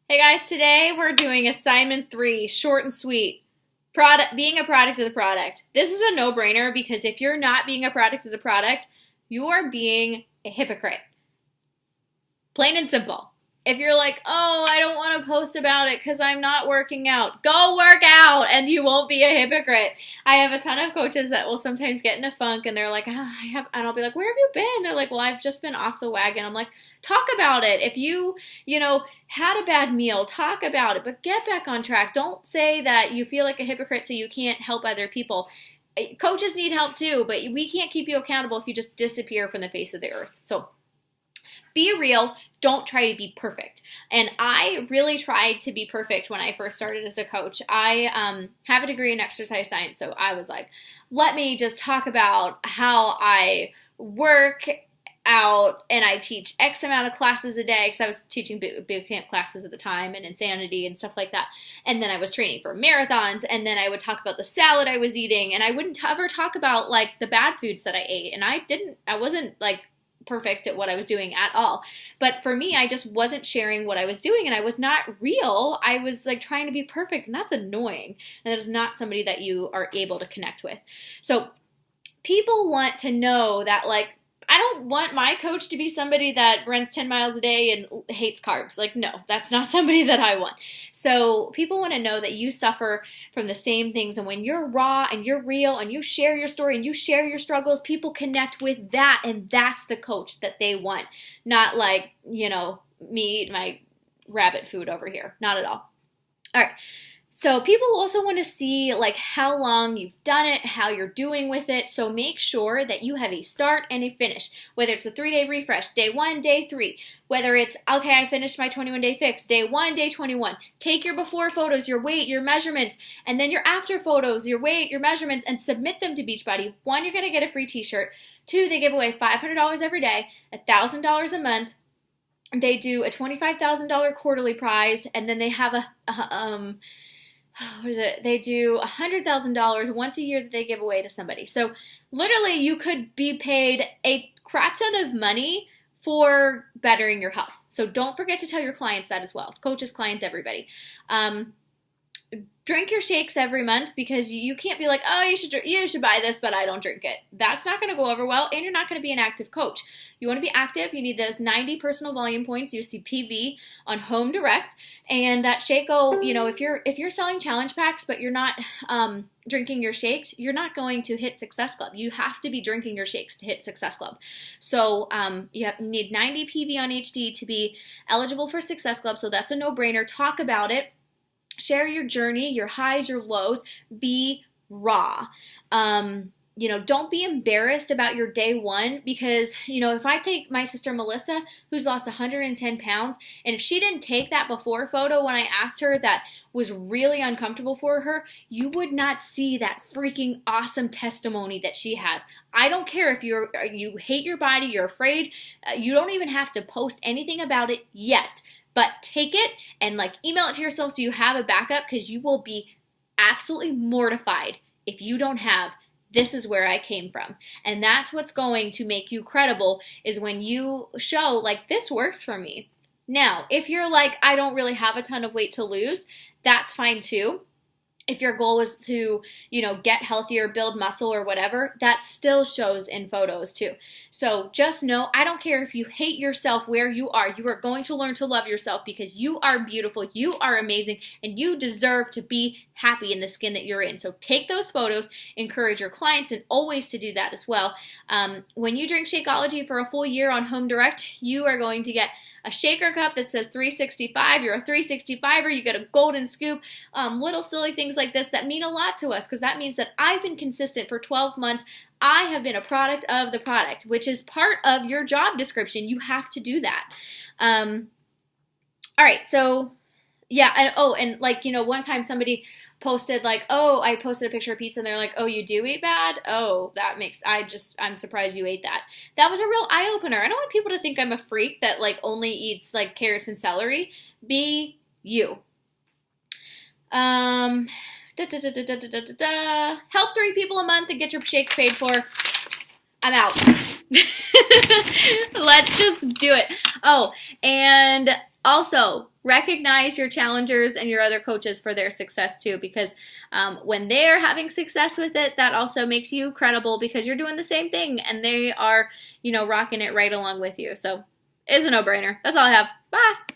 Hey guys, today we're doing assignment 3, short and sweet. Being a product of the product. This is a no-brainer because if you're not being a product of the product, you are being a hypocrite. Plain and simple. If you're like, oh, I don't want to post about it because I'm not working out, go work out and you won't be a hypocrite. I have a ton of coaches that will sometimes get in a funk and they're like, and I'll be like, where have you been? They're like, well, I've just been off the wagon. I'm like, talk about it. If you had a bad meal, talk about it, but get back on track. Don't say that you feel like a hypocrite so you can't help other people. Coaches need help too, but we can't keep you accountable if you just disappear from the face of the earth. So be real. Don't try to be perfect. And I really tried to be perfect when I first started as a coach. I have a degree in exercise science, so I was like, let me just talk about how I work out and I teach X amount of classes a day because I was teaching boot camp classes at the time and insanity and stuff like that. And then I was training for marathons, and then I would talk about the salad I was eating, and I wouldn't ever talk about like the bad foods that I ate. And I wasn't like perfect at what I was doing at all. But for me, I just wasn't sharing what I was doing and I was not real. I was like trying to be perfect, and that's annoying. And that is not somebody that you are able to connect with. So people want to know that, like, I don't want my coach to be somebody that runs 10 miles a day and hates carbs. Like, no, that's not somebody that I want. So people want to know that you suffer from the same things. And when you're raw and you're real and you share your story and you share your struggles, people connect with that. And that's the coach that they want. Not like, me eat my rabbit food over here. Not at all. All right. So people also want to see like how long you've done it, how you're doing with it. So make sure that you have a start and a finish, whether it's a 3-day refresh, day 1, day 3, whether it's, okay, I finished my 21-day fix, day 1, day 21. Take your before photos, your weight, your measurements, and then your after photos, your weight, your measurements, and submit them to Beachbody. 1, you're going to get a free t-shirt. 2, they give away $500 every day, $1,000 a month. They do a $25,000 quarterly prize, and then they have they do $100,000 once a year that they give away to somebody. So literally you could be paid a crap ton of money for bettering your health. So don't forget to tell your clients that as well. It's coaches, clients, everybody. Drink your shakes every month because you can't be like, oh, you should buy this, but I don't drink it. That's not going to go over well, and you're not going to be an active coach. You want to be active. You need those 90 personal volume points, UCPV, on Home Direct, and that shake if you're selling challenge packs but you're not drinking your shakes, you're not going to hit Success Club. You have to be drinking your shakes to hit Success Club. So you need 90 PV on HD to be eligible for Success Club. So that's a no-brainer. Talk about it. Share your journey, your highs, your lows. Be raw. Don't be embarrassed about your day 1 because, if I take my sister Melissa, who's lost 110 pounds, and if she didn't take that before photo when I asked her that was really uncomfortable for her, you would not see that freaking awesome testimony that she has. I don't care if you hate your body, you're afraid, you don't even have to post anything about it yet. But take it and email it to yourself so you have a backup, because you will be absolutely mortified if you don't have, this is where I came from. And that's what's going to make you credible, is when you show this works for me. Now, if you're like, I don't really have a ton of weight to lose, that's fine too. If your goal is to, get healthier, build muscle or whatever, that still shows in photos too. So just know, I don't care if you hate yourself where you are going to learn to love yourself because you are beautiful, you are amazing, and you deserve to be happy in the skin that you're in. So take those photos, encourage your clients, and always to do that as well. When you drink Shakeology for a full year on Home Direct, you are going to get a shaker cup that says 365. You're a 365er. You get a golden scoop. Little silly things like this that mean a lot to us, because that means that I've been consistent for 12 months. I have been a product of the product, which is part of your job description. You have to do that. All right. So yeah. And one time somebody posted I posted a picture of pizza and they're like, oh, you do eat bad? Oh, I'm surprised you ate that. That was a real eye opener. I don't want people to think I'm a freak that only eats carrots and celery. Be you. Help 3 people a month and get your shakes paid for. I'm out. Let's just do it. Oh, and Also, recognize your challengers and your other coaches for their success too, because when they're having success with it, that also makes you credible because you're doing the same thing and they are, rocking it right along with you. So it's a no-brainer. That's all I have. Bye.